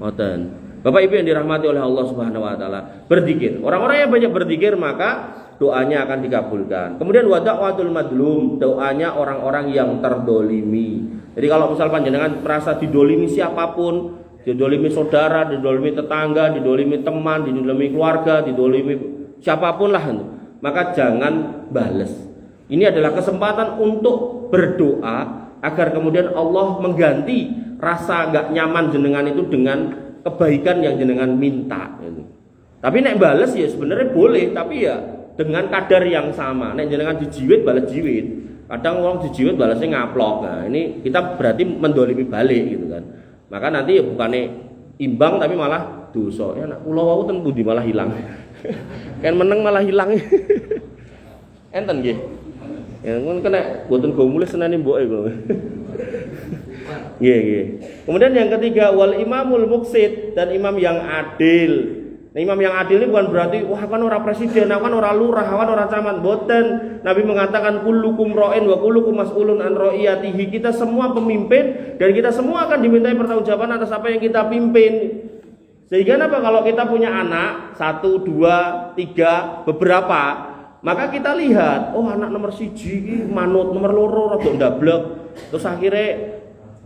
Ngoten. Bapak Ibu yang dirahmati oleh Allah Subhanahu wa taala, berzikir. Orang-orang yang banyak berzikir maka doanya akan dikabulkan. Kemudian wa da'watul madlum, doanya orang-orang yang terdolimi. Jadi kalau misal panjenengan merasa didolimi siapapun, didolimi saudara, didolimi tetangga, didolimi teman, didolimi keluarga, didolimi siapapun lah, maka jangan bales. Ini adalah kesempatan untuk berdoa agar kemudian Allah mengganti rasa gak nyaman jenengan itu dengan kebaikan yang jenengan minta gitu. Tapi nek bales ya sebenarnya boleh, tapi ya dengan kadar yang sama. Nek jenengan dijiwit balas jiwit. Kadang orang dijiwit balasnya ngaplok. Nah, ini kita berarti mendolimi balik gitu kan. Maka nanti ya bukannya imbang tapi malah dosa. Ya nak kula wau ten pundi malah hilang. Kan meneng malah hilang. Enten nggih. Ya ngono kena boten go mulih senane mboke kula. Nggih. Kemudian yang ketiga wal imamul muqsid, dan imam yang adil. Nah, imam yang adil ini bukan berarti wah kan orang presiden, kan orang lurah, kan orang camat, boten. Nabi mengatakan kullukum ra'in wa kullukum mas'ulun an ra'iyatihi. Kita semua pemimpin dan kita semua akan dimintai pertanggungjawaban atas apa yang kita pimpin. Sehingga apa kalau kita punya anak 1, 2, 3, beberapa, maka kita lihat, oh anak nomor 1 manut, nomor 2 rada ndablek. Terus akhirnya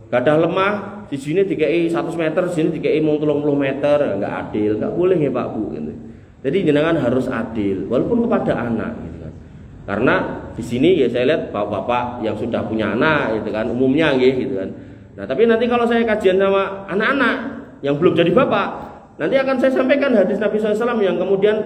gadah lemah, di sini dikei 100 meter, di sini dikei 30 meter, enggak adil, enggak boleh ya Pak Bu gitu. Jadi jenengan harus adil walaupun kepada anak gitu kan. Karena di sini ya saya lihat bapak-bapak yang sudah punya anak gitu kan, umumnya gitu kan. Nah, tapi nanti kalau saya kajian sama anak-anak yang belum jadi bapak, nanti akan saya sampaikan hadis Nabi SAW yang kemudian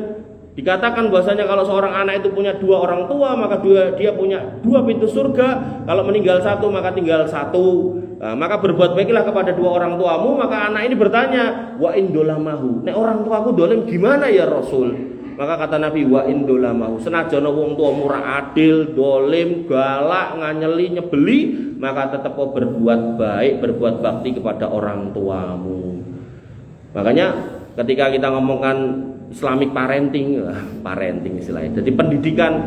dikatakan bahwasanya kalau seorang anak itu punya 2 orang tua, maka dia punya 2 pintu surga. Kalau meninggal 1 maka tinggal 1. Nah, maka berbuat baiklah kepada 2 orang tuamu. Maka anak ini bertanya, wa indolamahu, nek orang tuaku dolim gimana ya Rasul? Maka kata Nabi, wa indolamahu, senajana wong tua murah adil, dolim, galak, nganyeli, nyebeli, maka tetap berbuat baik, berbuat bakti kepada orang tuamu. Makanya ketika kita ngomongkan Islamic parenting istilahnya. Jadi pendidikan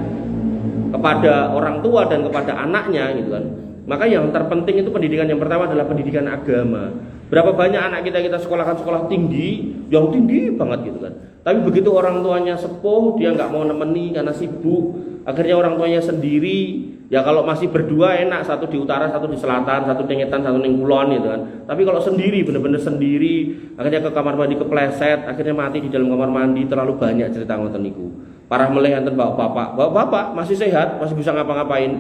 kepada orang tua dan kepada anaknya gitu kan. Maka yang terpenting itu pendidikan yang pertama adalah pendidikan agama. Berapa banyak anak kita sekolahkan sekolah tinggi, yang tinggi banget gitu kan. Tapi begitu orang tuanya sepuh, dia nggak mau nemeni karena sibuk. Akhirnya orang tuanya sendiri. Ya kalau masih berdua enak, satu di utara, satu di selatan, satu di ngetan, satu di kulon gitu kan. Tapi kalau sendiri, bener-bener sendiri, akhirnya ke kamar mandi kepleset, akhirnya mati di dalam kamar mandi, terlalu banyak cerita ngoten niku. Parah meleh enten bapak masih sehat, masih bisa ngapa-ngapain.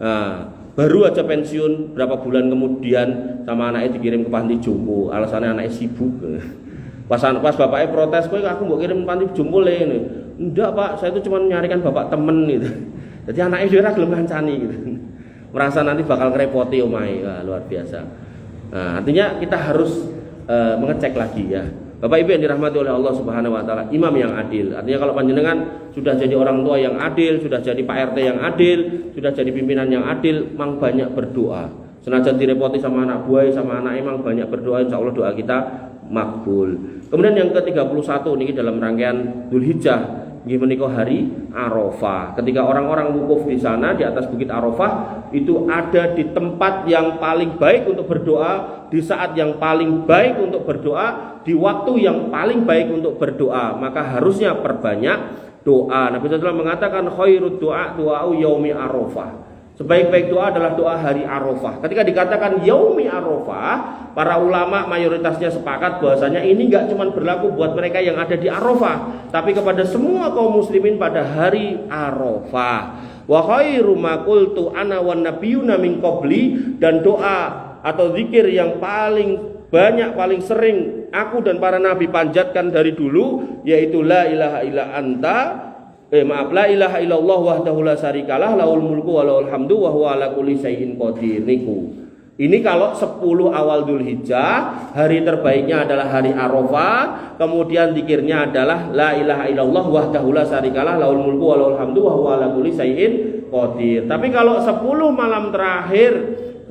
Nah, baru aja pensiun berapa bulan kemudian sama anaknya dikirim ke panti jompo, alasannya anaknya sibuk. Pas bapaknya protes, "Kowe aku mau kirim panti jompo le." Enggak, Pak, saya itu cuma nyarikan bapak temen gitu. Jadi anaknya juga gelem ngancani gitu. Merasa nanti bakal ngerepoti omahe. Wah, luar biasa. Nah, artinya kita harus mengecek lagi ya. Bapak Ibu yang dirahmati oleh Allah Subhanahu wa taala, imam yang adil. Artinya kalau panjenengan sudah jadi orang tua yang adil, sudah jadi Pak RT yang adil, sudah jadi pimpinan yang adil, mang banyak berdoa. Senajan direpoti sama anak buah, sama anak emang banyak berdoa, insya Allah doa kita makbul. Kemudian yang ke-31 ini dalam rangkaian Dzulhijjah, nggih menika hari Arafah. Ketika orang-orang wukuf di sana di atas bukit Arafah, itu ada di tempat yang paling baik untuk berdoa, di saat yang paling baik untuk berdoa, di waktu yang paling baik untuk berdoa. Maka harusnya perbanyak doa. Nabi SAW mengatakan khairud doa doa yaumi Arafah. Sebaik-baik doa adalah doa hari Arafah. Ketika dikatakan yaumi Arafah, para ulama mayoritasnya sepakat bahwasanya ini enggak cuma berlaku buat mereka yang ada di Arafah, tapi kepada semua kaum muslimin pada hari Arafah. Wa khairu ma qultu ana wan nabiyuna min qabli, dan doa atau zikir yang paling banyak, paling sering aku dan para nabi panjatkan dari dulu, yaitu la ilaha illa anta, la ilaha illallah wahdahu la syarikalah lahul mulku wa lahul hamdu wa huwa ala kulli syai'in qadir niku. Ini kalau 10 awal Dzulhijjah, hari terbaiknya adalah hari Arafah, kemudian zikirnya adalah la ilaha illallah wahdahu la syarikalah lahul mulku wa lahul hamdu wa huwa ala kulli syai'in qadir. Tapi kalau 10 malam terakhir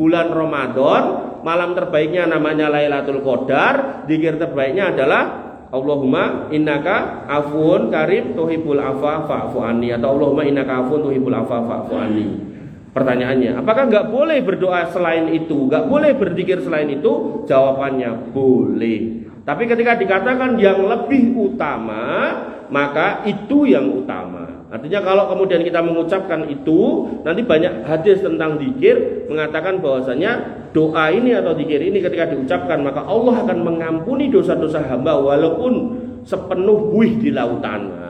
bulan Ramadan, malam terbaiknya namanya Lailatul Qadar, zikir terbaiknya adalah Allahumma innaka afuun karim tuhibbul afwa fa'fu anni, atau Allahumma innaka afuun tuhibbul afwa fa'fu anni. Pertanyaannya, apakah nggak boleh berdoa selain itu? Nggak boleh berzikir selain itu? Jawabannya boleh. Tapi ketika dikatakan yang lebih utama, maka itu yang utama. Artinya kalau kemudian kita mengucapkan itu, nanti banyak hadis tentang zikir mengatakan bahwasanya doa ini atau zikir ini ketika diucapkan, maka Allah akan mengampuni dosa-dosa hamba walaupun sepenuh buih di lautan.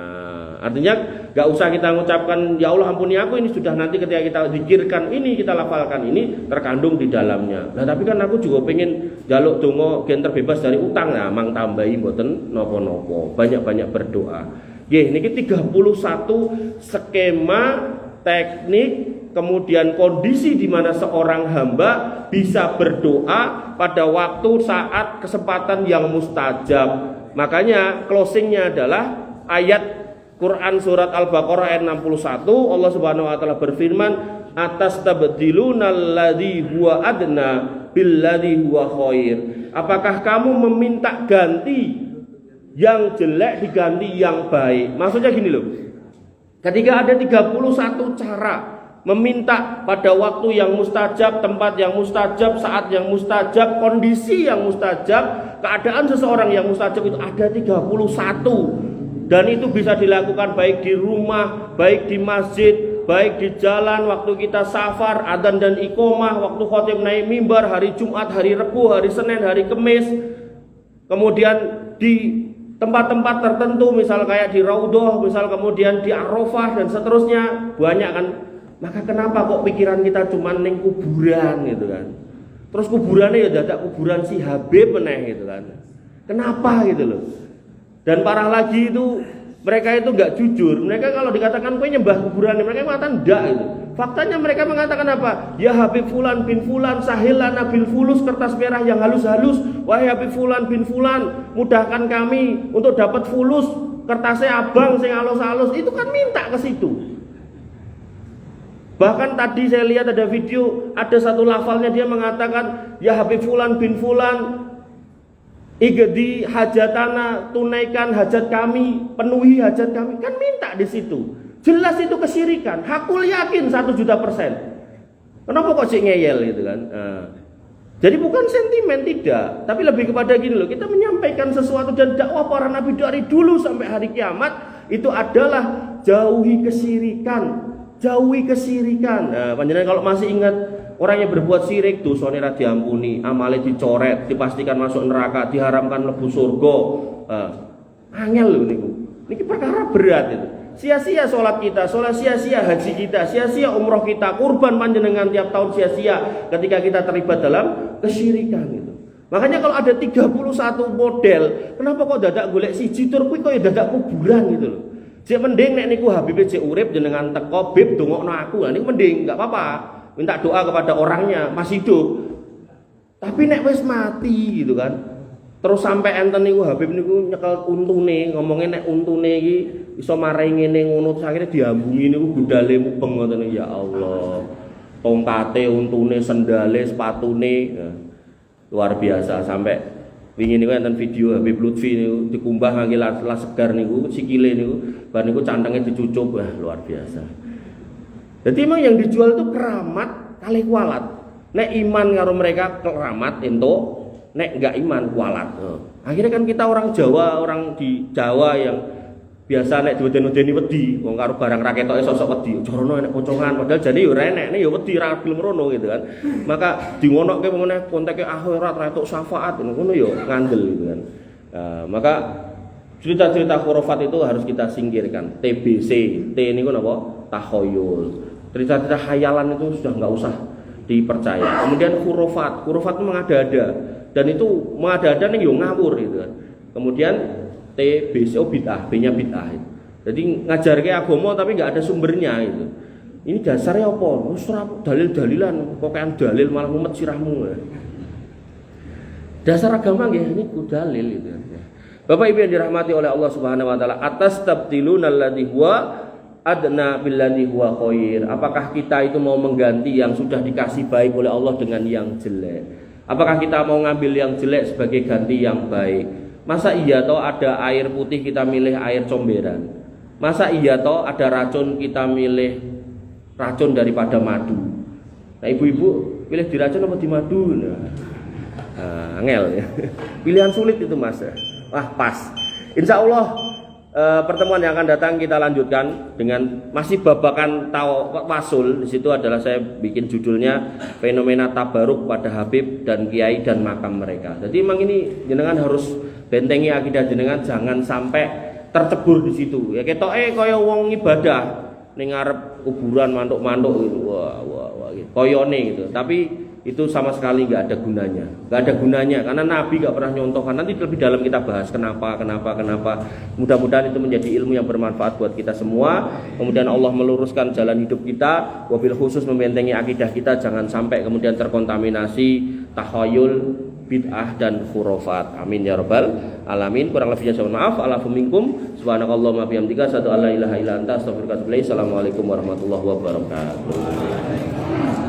Artinya gak usah kita mengucapkan ya Allah ampuni aku, ini sudah nanti ketika kita zikirkan ini, kita lafalkan ini terkandung di dalamnya. Nah tapi kan aku juga pengen jaluk donga gen terbebas dari utang, nah mang tambahi mboten napa-napa, banyak-banyak berdoa. Nggih niki 31 skema teknik kemudian kondisi di mana seorang hamba bisa berdoa pada waktu saat kesempatan yang mustajab. Makanya closingnya adalah ayat Quran surat Al-Baqarah ayat 61. Allah Subhanahu wa taala berfirman, "Atastabdiluna alladzi huwa adna billadzi huwa khair." Apakah kamu meminta ganti yang jelek diganti yang baik? Maksudnya gini loh. Ketika ada 31 cara meminta pada waktu yang mustajab, tempat yang mustajab, saat yang mustajab, kondisi yang mustajab, keadaan seseorang yang mustajab itu ada 31. Dan itu bisa dilakukan baik di rumah, baik di masjid, baik di jalan, waktu kita safar, adzan dan iqomah, waktu khatib naik mimbar, hari Jumat, hari Rebu, hari Senin, hari Kamis. Kemudian di tempat-tempat tertentu, misal kayak di Raudhah, misal kemudian di Arafah dan seterusnya, banyak kan. Maka kenapa kok pikiran kita cuma ning kuburan gitu kan? Terus kuburannya ya dadak kuburan si Habib meneh gitu kan. Kenapa gitu loh? Dan parah lagi itu mereka itu nggak jujur. Mereka kalau dikatakan kowe nyembah kuburan, mereka mengatakan enggak itu. Faktanya mereka mengatakan apa? Ya Habib Fulan bin Fulan sahilana bil fulus, kertas merah yang halus-halus. Wahai Habib Fulan bin Fulan, mudahkan kami untuk dapat fulus, kertasnya abang sing halus-halus. Itu kan minta ke situ. Bahkan tadi saya lihat ada video, ada satu lafalnya dia mengatakan, ya Habib Fulan bin Fulan, igdi hajatana, tunaikan hajat kami, penuhi hajat kami. Kan minta di situ. Jelas itu kesyirikan. Hakul yakin 1.000.000%. Kenapa kok sih ngeyel gitu kan? Jadi bukan sentimen, tidak, tapi lebih kepada gini loh, kita menyampaikan sesuatu dan dakwah para nabi dari dulu sampai hari kiamat itu adalah jauhi kesyirikan. Jauhi kesyirikan. Nah, panjenengan kalau masih ingat orang yang berbuat syirik dosane ra diampuni, amale dicoret, dipastikan masuk neraka, diharamkan mlebu surga. Angel lho niku. Niki perkara berat itu. Sia-sia sholat kita, sia-sia haji kita, sia-sia umroh kita, kurban panjenengan tiap tahun sia-sia ketika kita terlibat dalam kesyirikan itu. Makanya kalau ada 31 model, kenapa kok dadak golek siji tur kuwi kok ya dadak kuburan gitu loh. Cek mending nek niku Habib cek urip jenengan teko bib dongokno aku. Lah niku mending enggak apa-apa. Minta doa kepada orangnya masih hidup. Tapi nek wis mati gitu kan. Terus sampai enten niku Habib niku nyekel untune, ngomongnya nek untune iki iso marai ngene ngono terus akhirnya diambungi niku gundale mubeng ngoten ya Allah. Tongkate, untune, sendale, sepatune. Nah, luar biasa sampai wingi niku enten video Habib Lutfi niku dikumbah ngangge las segar niku sikile niku bar niku cantenge dicucup, wah luar biasa. Jadi memang yang dijual itu keramat kali kualat. Nek iman karo mereka keramat entuk, nek enggak iman kualat. Akhirnya kan kita orang Jawa, orang di Jawa yang biasa nek diweden-wedeni wedi, wong karo barang ra ketoke sosok wedi, jorono enek pocongan padahal jane yo renek nek yo wedi ra gelem rono gitu kan. Maka dingonokke meneh konteke akhirat ra entuk syafaat ngono yo ngandel gitu kan. Maka cerita-cerita khurafat itu harus kita singkirkan. TBC, T niku napa? Takhayul. Cerita-cerita khayalan itu sudah enggak usah dipercaya. Kemudian khurafat itu mengada-ada dan itu mengada-ada ning yo ngawur gitu kan. Kemudian TBC bid'ah, B-nya bid'ah. Jadi ngajarke agama tapi enggak ada sumbernya itu. Ini dasarnya apa? Wis dalil-dalilan, pokoke dalil malah mumet sirahmu. Dasar agama nggih niku dalil itu. Bapak Ibu yang dirahmati oleh Allah Subhanahu wa taala, atastabtiluna alladzi huwa adna billadzi huwa khair. Apakah kita itu mau mengganti yang sudah dikasih baik oleh Allah dengan yang jelek? Apakah kita mau ngambil yang jelek sebagai ganti yang baik? Masa iya toh ada air putih kita milih air comberan? Masa iya toh ada racun kita milih racun daripada madu? Nah, ibu-ibu pilih diracun apa dimadu? Angel ya. Pilihan sulit itu Mas. Wah, pas. Insya Allah pertemuan yang akan datang kita lanjutkan dengan masih babakan tawasul. Di situ adalah saya bikin judulnya fenomena tabaruk pada Habib dan Kiai dan makam mereka. Jadi memang ini jenengan harus bentengi akidah jenengan, jangan sampai tercebur di situ. Ya ketoke kaya wong ibadah ning ngarep kuburan mantuk-mantuk gitu. Wah gitu. Koyone gitu. Tapi itu sama sekali nggak ada gunanya, karena Nabi nggak pernah nyontohkan. Nanti lebih dalam kita bahas kenapa. Mudah-mudahan itu menjadi ilmu yang bermanfaat buat kita semua. Kemudian Allah meluruskan jalan hidup kita, wabil khusus membentengi akidah kita, jangan sampai kemudian terkontaminasi takhayul, bid'ah dan khurafat. Amin ya rabbal alamin. Kurang lebihnya saya mohon maaf. Alafu minkum. Subhanakallahumma bihamdika asyhadu an la ilaha illa anta astaghfiruka wa atubu ilaik. Assalamualaikum warahmatullahi wabarakatuh.